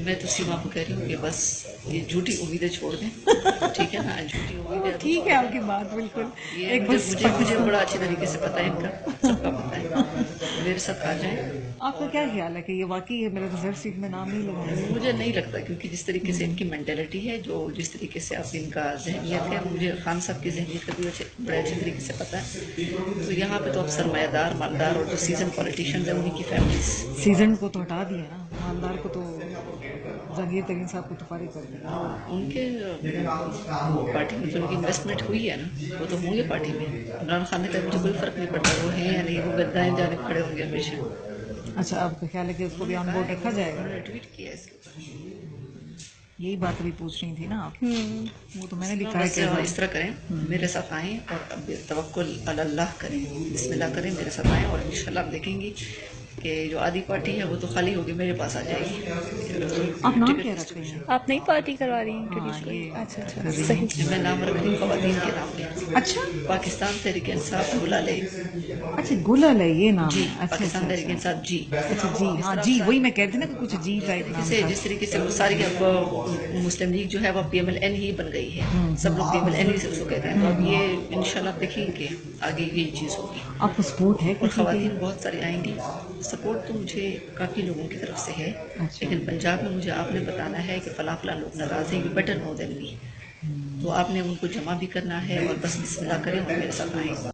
میں تو سیما کو کہہ رہی ہوں کہ بس یہ جھوٹی امیدیں چھوڑ دیں، ٹھیک ہے نا، جھوٹی امیدیں ٹھیک ہے آپ کی بات بالکل. یہ ایک مجھے بس مجھے مجھے پاکستان. بڑا اچھی طریقے سے پتہ ہے ان کا، سب کا پتہ ہے. میرے ساتھ آ جائیں. آپ کا کیا خیال ہے کہ یہ واقعی ہے میرا ریزرو سیٹ میں نام نہیں لگائیں گے؟ مجھے نہیں لگتا، کیونکہ جس طریقے سے ان کی مینٹلٹی ہے، جس طریقے سے آپ ان کا ذہنیت ہے، مجھے خان صاحب کی ذہنیت کا بھی بڑے اچھے طریقے سے پتہ ہے. تو یہاں پہ تو اب سرمایہ دار، مالدار اور جو سیزن پولیٹیشینز ہیں انہیں کی فیملیز. سیزن کو تو ہٹا دیا نا، مالدار کو تو جہانگیر ترین صاحب کو تو فارغ کر دیا. ان کے پارٹی میں جو ان کی انویسٹمنٹ ہوئی ہے نا، وہ تو ہوں گے پارٹی میں. عمران خان نے کہا مجھے کوئی فرق نہیں پڑتا وہ ہیں یا نہیں، وہ گدائیں جانے کھڑے ہوں گے ہمیشہ. اچھا، آپ کا خیال ہے کہ اس کو بھی آن بورڈ رکھا جائے گا؟ انہوں نے ٹویٹ کیا ہے اس کے اوپر. یہی بات ابھی پوچھ رہی تھی نا آپ. وہ تو میں نے لکھا ہے بس کہ اس طرح کریں، میرے ساتھ آئیں اور اب توکل علی اللہ کریں، بسم اللہ کریں، میرے ساتھ آئیں اور انشاءاللہ آپ دیکھیں گی کہ جو آدھی پارٹی ہے وہ تو خالی ہوگی، میرے پاس آ جائے گی. آپ نام کیا رکھ رہی ہیں؟ آپ نئی پارٹی کروا رہی ہیں ہاں انٹروڈیوس کوئی؟ یہ اچھا اچھا کر رہی صحیح. ہوں. میں نام رکھ رہی ہوں خواتین کے نام پہ. اچھا پاکستان تحریک انصاف گلالے. اچھا، گلال ہے یہ نام جی، ہے. اچھا پاکستان اچھا تحریک اچھا انصاف جی. اچھا جی، اس ہاں طرح جی، سارے وہی میں کہہ رہی تھی نا کہ کچھ جی ٹائپ نام تھا. جس طریقے سے وہ ساری اب مسلم لیگ جو ہے وہ پی ایم ایل این ہی بن گئی ہے، سب لوگ پی ایم ایل این ہی سے اس کو کہتے ہیں. تو اب یہ انشاءاللہ آپ دیکھیں کہ آگے یہی چیز ہوگی آپ کو سپورٹ ہے اور کسی کی؟ خواتین بہت ساری آئیں گی. سپورٹ تو مجھے کافی لوگوں کی طرف سے ہے، اچھا. لیکن پنجاب میں مجھے آپ نے بتانا ہے کہ فلاں فلاں لوگ ناراض ہیں، یو بیٹر نو دین می. تو آپ نے ان کو جمع بھی کرنا ہے اور بس بسم اللہ کریں اور میرے ساتھ آئیں.